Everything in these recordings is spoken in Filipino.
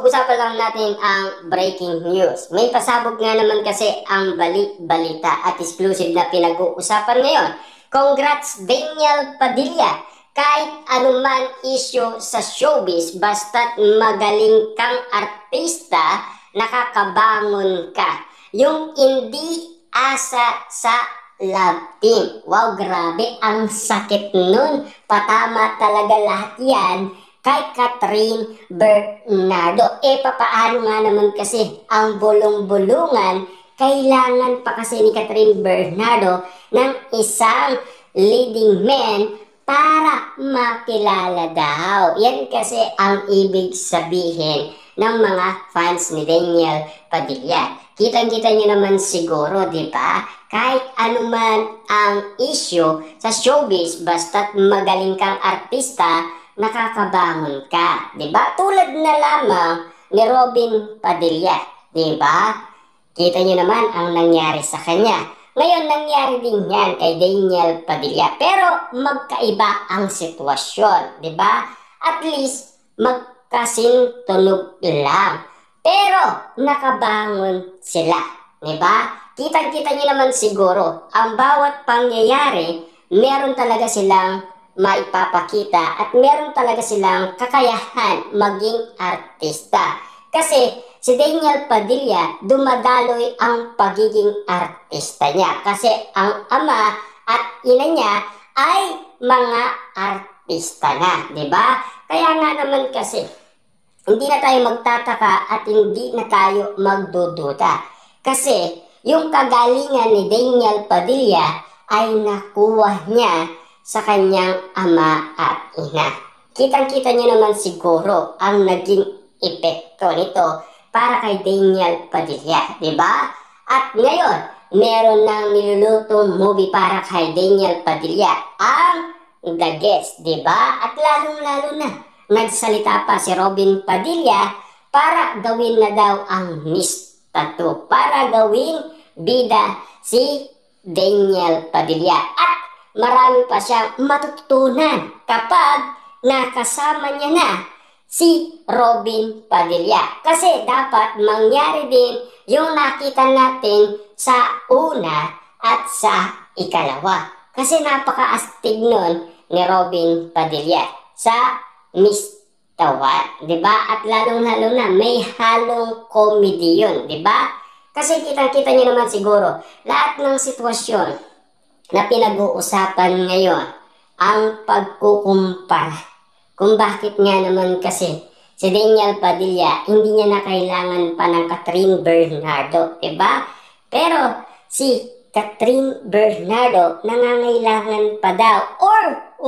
pag-usapan lang natin ang breaking news. May pasabog nga naman kasi ang balita at exclusive na pinag-uusapan ngayon. Congrats Daniel Padilla! Kahit anuman issue sa showbiz, basta't magaling kang artista, nakakabangon ka. Yung hindi asa sa love team. Wow, grabe, ang sakit nun. Patama talaga lahat yan kay Catherine Bernardo. Papaano nga naman kasi ang bulong-bulungan, kailangan pa kasi ni Catherine Bernardo ng isang leading man para makilala daw. Yan kasi ang ibig sabihin ng mga fans ni Daniel Padilla. Kitang-kita nyo naman siguro, di ba? Kahit anuman ang issue sa showbiz, basta't magaling kang artista, nakakabangon ka, 'di ba? Tulad na lamang ni Robin Padilla, 'di ba? Kita niyo naman ang nangyari sa kanya. Ngayon nangyari din 'yan kay Daniel Padilla, pero magkaiba ang sitwasyon, 'di ba? At least magkasintunog lang. Pero nakabangon sila, 'di ba? Kitang-kita niyo naman siguro, ang bawat pangyayari, meron talaga silang maipapakita at meron talaga silang kakayahan maging artista. Kasi si Daniel Padilla, dumadaloy ang pagiging artista niya. Kasi ang ama at ina niya ay mga artista na, di ba? Kaya nga naman kasi, hindi na tayo magtataka at hindi na tayo magdududa. Kasi yung kagalingan ni Daniel Padilla ay nakuha niya sa kanyang ama at ina. Kitang-kita niyo naman siguro ang naging epekto nito para kay Daniel Padilla, di ba? At ngayon, meron ng nilulutong movie para kay Daniel Padilla, ang The Guest, di ba? At lalong-lalo na, nagsalita pa si Robin Padilla para gawin na daw ang Miss Tattoo, para gawing bida si Daniel Padilla. At marami pa siyang matututunan kapag nakasama niya na si Robin Padilla. Kasi dapat mangyari din yung nakita natin sa una at sa ikalawa. Kasi napaka-astig nun ni Robin Padilla sa Miss Tawad, di ba? At lalong-lalo na may halong comedy yun, di ba? Kasi kitang-kita niyo naman siguro lahat ng sitwasyon na pinag-uusapan ngayon, ang pagkukumpara. Kung bakit nga naman kasi si Daniel Padilla hindi niya na kailangan pa ng Catherine Bernardo, diba? Pero si Catherine Bernardo nangangailangan pa daw or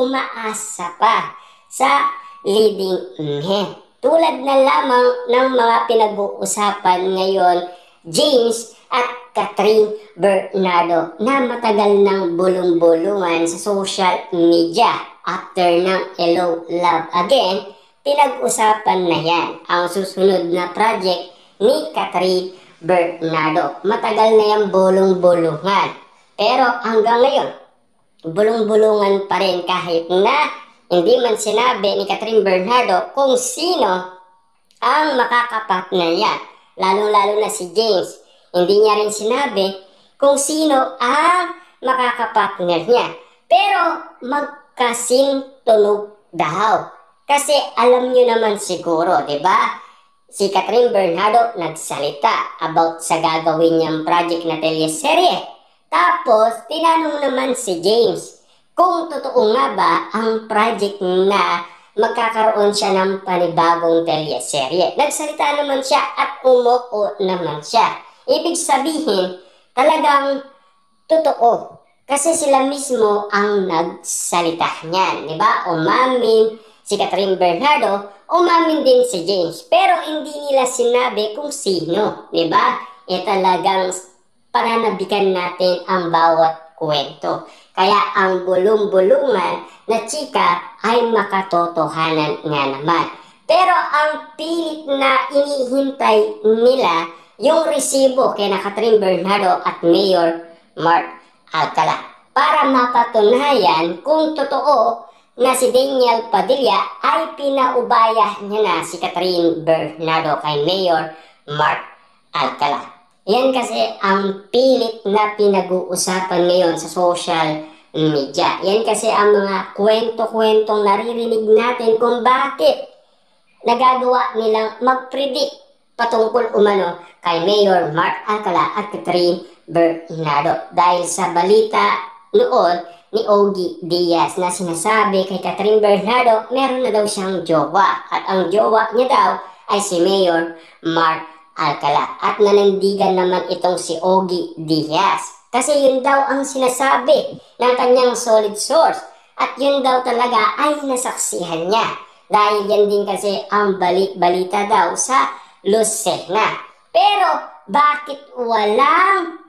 umaasa pa sa leading man. Tulad na lamang ng mga pinag-uusapan ngayon, James at Catherine Bernardo, na matagal ng bulong-bulungan sa social media. After ng Hello Love Again, pinag-usapan na yan ang susunod na project ni Catherine Bernardo. Matagal na yung bulong-bulungan. Pero hanggang ngayon, bulong-bulungan pa rin kahit na hindi man sinabi ni Catherine Bernardo kung sino ang makakapartner niya. Lalong-lalo na si James. Hindi niya rin sinabi kung sino ang makakapartner niya. Pero magkasintunog daw. Kasi alam niyo naman siguro, di ba? Si Catherine Bernardo nagsalita about sa gagawin niyang project na teleserye. Tapos, tinanong naman si James kung totoo nga ba ang project na magkakaroon siya ng panibagong teleserye. Nagsalita naman siya at umuo naman siya. Ibig sabihin, talagang totoo. Kasi sila mismo ang nagsalita niyan, di ba? Umamin si Catherine Bernardo, umamin din si James. Pero hindi nila sinabi kung sino, di ba? Talagang pananabikan natin ang bawat kwento. Kaya ang bulong-bulungan na chika ay makatotohanan nga naman. Pero ang pilit na inihintay nila yung resibo kay Catherine Bernardo at Mayor Mark Alcala para mapatunayan kung totoo na si Daniel Padilla ay pinaubaya niya na si Catherine Bernardo kay Mayor Mark Alcala. Yan kasi ang pilit na pinag-uusapan ngayon sa social media. Yan kasi ang mga kwento-kwentong naririnig natin kung bakit nagagawa nilang mag-predict patungkol umano kay Mayor Mark Alcala at Catherine Bernardo. Dahil sa balita noon ni Ogie Diaz na sinasabi kay Catherine Bernardo meron na daw siyang jowa at ang jowa niya daw ay si Mayor Mark Alcala. At nanindigan naman itong si Ogie Diaz kasi yun daw ang sinasabi ng kanyang solid source at yun daw talaga ay nasaksihan niya. Dahil yan din kasi ang balita daw sa Lucena. Pero bakit walang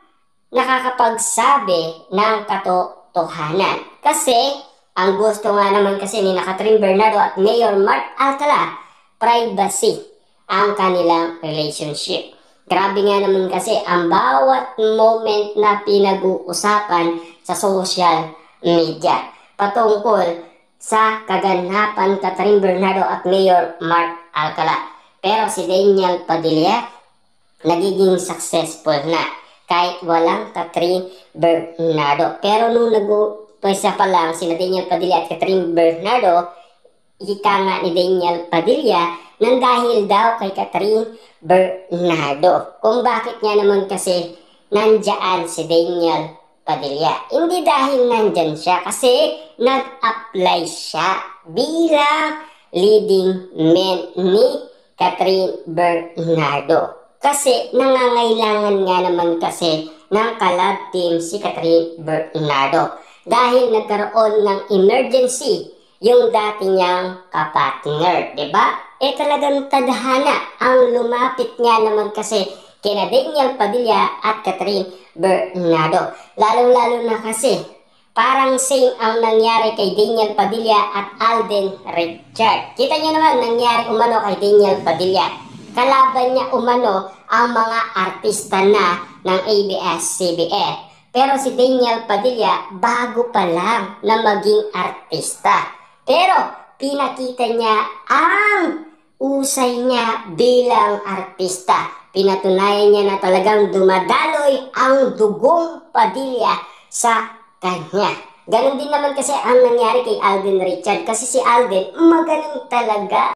nakakapagsabi ng katotohanan? Kasi ang gusto nga naman kasi ni Catherine Bernardo at Mayor Mark Alcala, privacy ang kanilang relationship. Grabe nga naman kasi ang bawat moment na pinag-uusapan sa social media patungkol sa kaganapan Catherine Bernardo at Mayor Mark Alcala. Pero si Daniel Padilla nagiging successful na kahit walang Catherine Bernardo. Pero nung nag-umpisa pa lang sina Daniel Padilla at Catherine Bernardo, ika nga ni Daniel Padilla nang dahil daw kay Catherine Bernardo. Kung bakit nga naman kasi nandyan si Daniel Padilla. Hindi dahil nandyan siya kasi nag-apply siya bilang leading man ni Catherine Bernardo. Kasi nangangailangan nga naman kasi ng collab team si Catherine Bernardo. Dahil nagkaroon ng emergency yung dati niyang kapartner, diba? Talagang tadhana ang lumapit nga naman kasi kina Daniel Padilla at Catherine Bernardo. Lalong-lalo na kasi parang same ang nangyari kay Daniel Padilla at Alden Richard. Kita niyo naman nangyari umano kay Daniel Padilla. Kalaban niya umano ang mga artista na ng ABS-CBN. Pero si Daniel Padilla bago pa lang na maging artista. Pero pinakita niya ang usay niya bilang artista. Pinatunayan niya na talagang dumadaloy ang dugong Padilla sa kanya. Ganon din naman kasi ang nangyari kay Alden Richard kasi si Alden magaling talaga